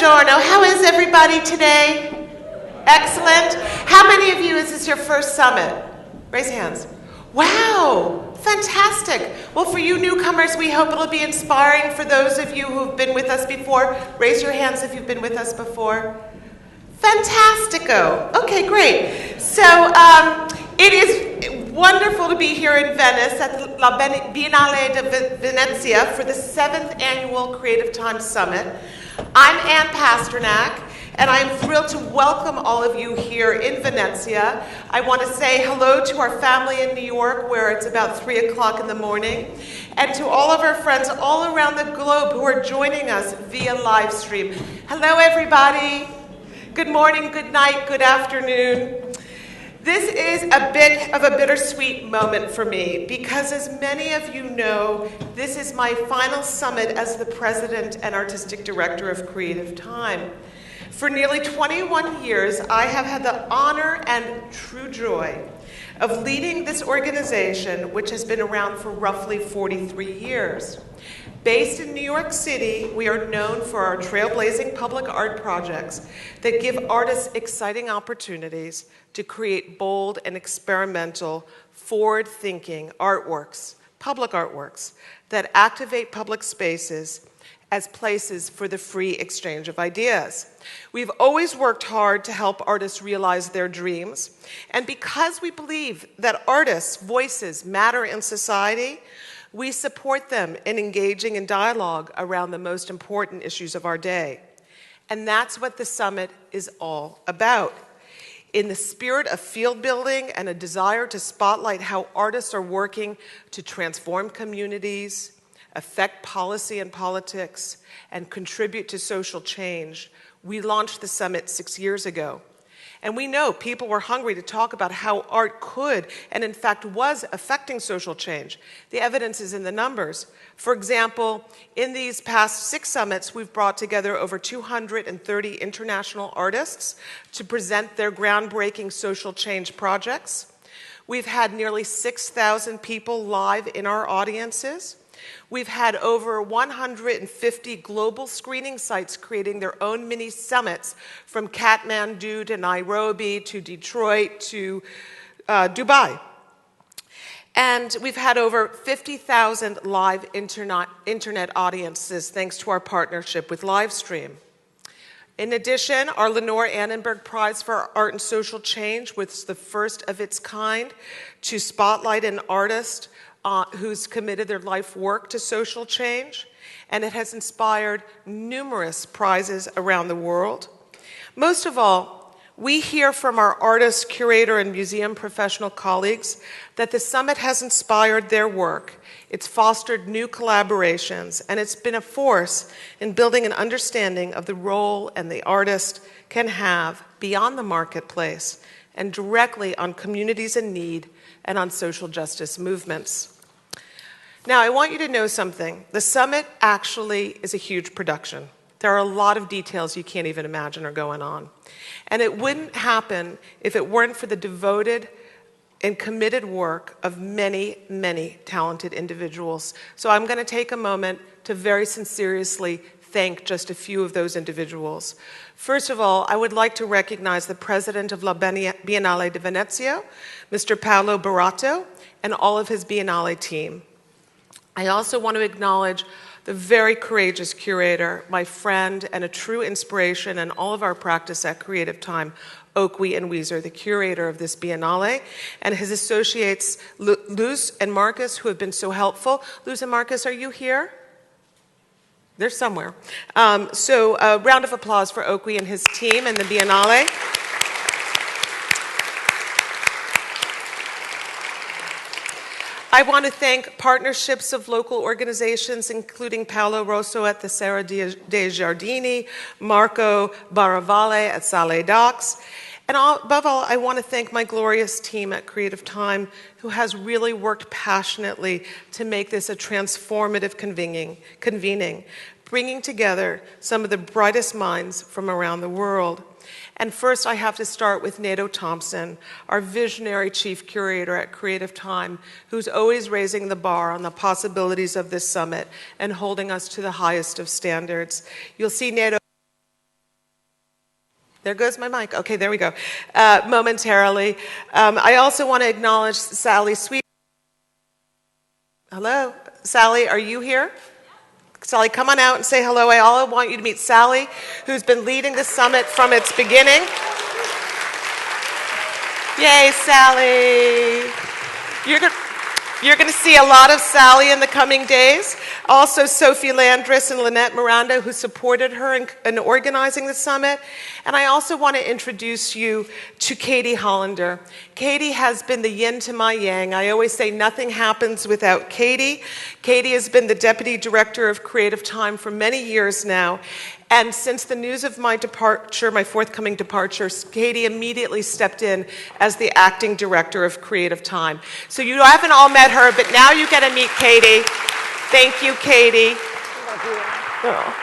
Buongiorno. How is everybody today? Excellent. How many of you is this your first summit? Raise your hands. Wow, fantastic. Well, for you newcomers, we hope it'll be inspiring. For those of you who've been with us before, raise your hands if you've been with us before. Fantastico. Okay, great. So it is wonderful to be here in Venice at La Biennale de Venezia for the 7th Annual Creative Time Summit. I'm Ann Pasternak, and I'm thrilled to welcome all of you here in Venezia. I want to say hello to our family in New York, where it's about 3 o'clock in the morning, and to all of our friends all around the globe who are joining us via live stream. Hello, everybody. Good morning, good night, good afternoon. This is a bit of a bittersweet moment for me because, as many of you know, this is my final summit as the president and artistic director of Creative Time. For nearly 21 years, I have had the honor and true joy of leading this organization, which has been around for roughly 43 years. Based in New York City, we are known for our trailblazing public art projects that give artists exciting opportunities to create bold and experimental, forward-thinking artworks, public artworks, that activate public spaces as places for the free exchange of ideas. We've always worked hard to help artists realize their dreams, and because we believe that artists' voices matter in society, we support them in engaging in dialogue around the most important issues of our day. And that's what the summit is all about. In the spirit of field building and a desire to spotlight how artists are working to transform communities, affect policy and politics, and contribute to social change, we launched the summit 6 years ago. And we know people were hungry to talk about how art could, and in fact was, affecting social change. The evidence is in the numbers. For example, in these past 6 summits, we've brought together over 230 international artists to present their groundbreaking social change projects. We've had nearly 6,000 people live in our audiences. We've had over 150 global screening sites creating their own mini summits, from Kathmandu to Nairobi to Detroit to Dubai. And we've had over 50,000 live internet audiences thanks to our partnership with Livestream. In addition, our Lenore Annenberg Prize for Art and Social Change was the first of its kind to spotlight an artist who's committed their life work to social change, and it has inspired numerous prizes around the world. Most of all, we hear from our artist, curator, and museum professional colleagues that the summit has inspired their work. It's fostered new collaborations, and it's been a force in building an understanding of the role and the artist can have beyond the marketplace and directly on communities in need and on social justice movements. Now, I want you to know something. The summit actually is a huge production. There are a lot of details you can't even imagine are going on. And it wouldn't happen if it weren't for the devoted and committed work of many, many talented individuals. So I'm going to take a moment to very sincerely thank just a few of those individuals. First of all, I would like to recognize the president of La Biennale de Venezia, Mr. Paolo Barato, and all of his Biennale team. I also want to acknowledge the very courageous curator, my friend, and a true inspiration in all of our practice at Creative Time, Okwe and Weezer, the curator of this Biennale, and his associates, Luz and Marcus, who have been so helpful. Luz and Marcus, are you here? They're somewhere. So a round of applause for Okwe and his team and the Biennale. I want to thank partnerships of local organizations, including Paolo Rosso at the Serra dei Giardini, Marco Baravale at Sale Docs. And above all, I want to thank my glorious team at Creative Time, who has really worked passionately to make this a transformative convening, bringing together some of the brightest minds from around the world. And first, I have to start with Nato Thompson, our visionary chief curator at Creative Time, who's always raising the bar on the possibilities of this summit and holding us to the highest of standards. You'll see Nato There goes my mic. Okay, there we go. Momentarily. I also want to acknowledge Sally Sweet. Hello? Sally, are you here? Sally, come on out and say hello. I want you to meet Sally, who's been leading the summit from its beginning. Yay, Sally. You're going to see a lot of Sally in the coming days. Also, Sophie Landris and Lynette Miranda, who supported her in organizing the summit. And I also want to introduce you to Katie Hollander. Katie has been the yin to my yang. I always say nothing happens without Katie. Katie has been the Deputy Director of Creative Time for many years now. And since the news of my departure, my forthcoming departure, Katie immediately stepped in as the Acting Director of Creative Time. So you haven't all met her, but now you get to meet Katie. Thank you, Katie. Oh.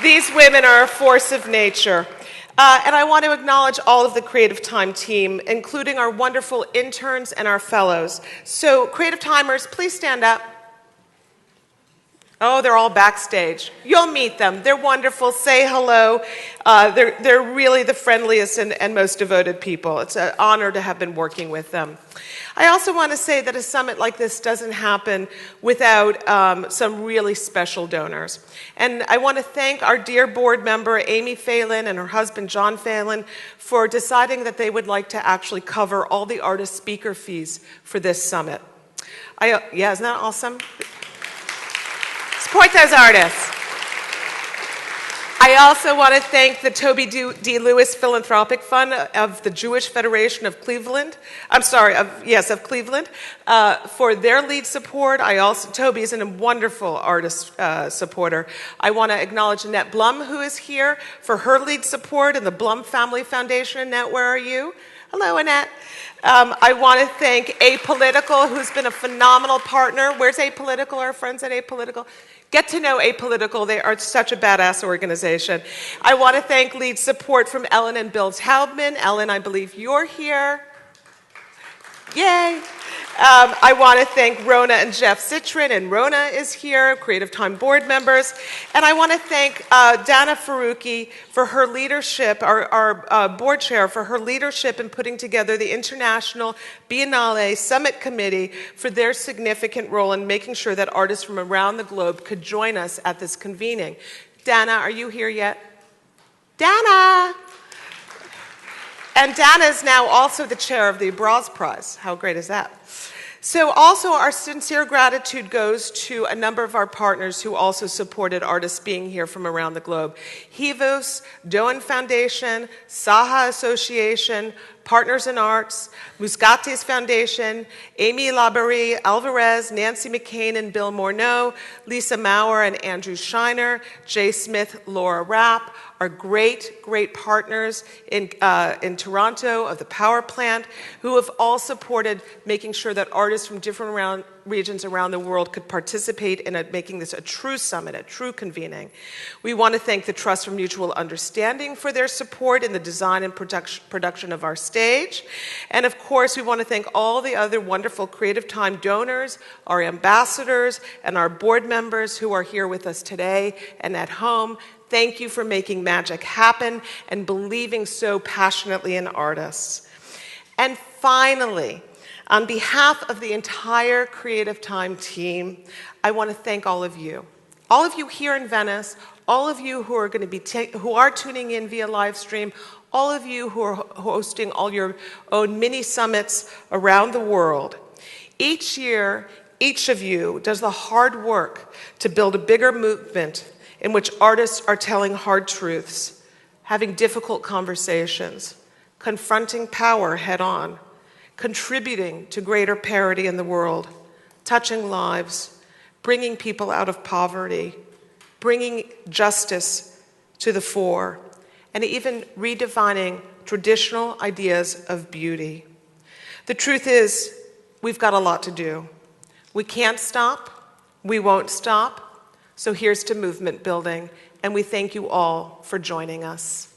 These women are a force of nature. And I want to acknowledge all of the Creative Time team, including our wonderful interns and our fellows. So Creative Timers, please stand up. Oh, they're all backstage. You'll meet them. They're wonderful. Say hello. They're really the friendliest and most devoted people. It's an honor to have been working with them. I also want to say that a summit like this doesn't happen without some really special donors. And I want to thank our dear board member, Amy Phelan, and her husband, John Phelan, for deciding that they would like to actually cover all the artist speaker fees for this summit. Yeah, isn't that awesome? Support those artists. I also want to thank the Toby D. Lewis Philanthropic Fund of the Jewish Federation of Cleveland. Of Cleveland, for their lead support. Toby is a wonderful artist supporter. I want to acknowledge Annette Blum, who is here, for her lead support, and the Blum Family Foundation. Annette, where are you? Hello, Annette. I want to thank Apolitical, who's been a phenomenal partner. Where's Apolitical? Our friends at Apolitical. Get to know Apolitical. They are such a badass organization. I want to thank lead support from Ellen and Bill Taubman. Ellen, I believe you're here. Yay. I want to thank Rona and Jeff Citrin, and Rona is here, Creative Time board members. And I want to thank Dana Faruqi for her leadership, our board chair, for her leadership in putting together the International Biennale Summit Committee, for their significant role in making sure that artists from around the globe could join us at this convening. Dana, are you here yet? Dana! And Dana is now also the chair of the Braz Prize. How great is that? So also our sincere gratitude goes to a number of our partners who also supported artists being here from around the globe. Hivos, Doen Foundation, Saha Association, Partners in Arts, Muscates Foundation, Amy Labaree Alvarez, Nancy McCain and Bill Morneau, Lisa Maurer and Andrew Shiner, Jay Smith, Laura Rapp, our great partners in Toronto of the Power Plant, who have all supported making sure that artists from different regions around the world could participate in making this a true summit, a true convening. We want to thank the Trust for Mutual Understanding for their support in the design and production of our stage. And of course, we want to thank all the other wonderful Creative Time donors, our ambassadors, and our board members who are here with us today and at home. Thank you for making magic happen and believing so passionately in artists. And finally, on behalf of the entire Creative Time team, I want to thank all of you here in Venice, all of you who are going to be who are tuning in via live stream, all of you who are hosting all your own mini summits around the world. Each year, each of you does the hard work to build a bigger movement in which artists are telling hard truths, having difficult conversations, confronting power head on, contributing to greater parity in the world, touching lives, bringing people out of poverty, bringing justice to the fore, and even redefining traditional ideas of beauty. The truth is, we've got a lot to do. We can't stop, we won't stop, so here's to movement building, and we thank you all for joining us.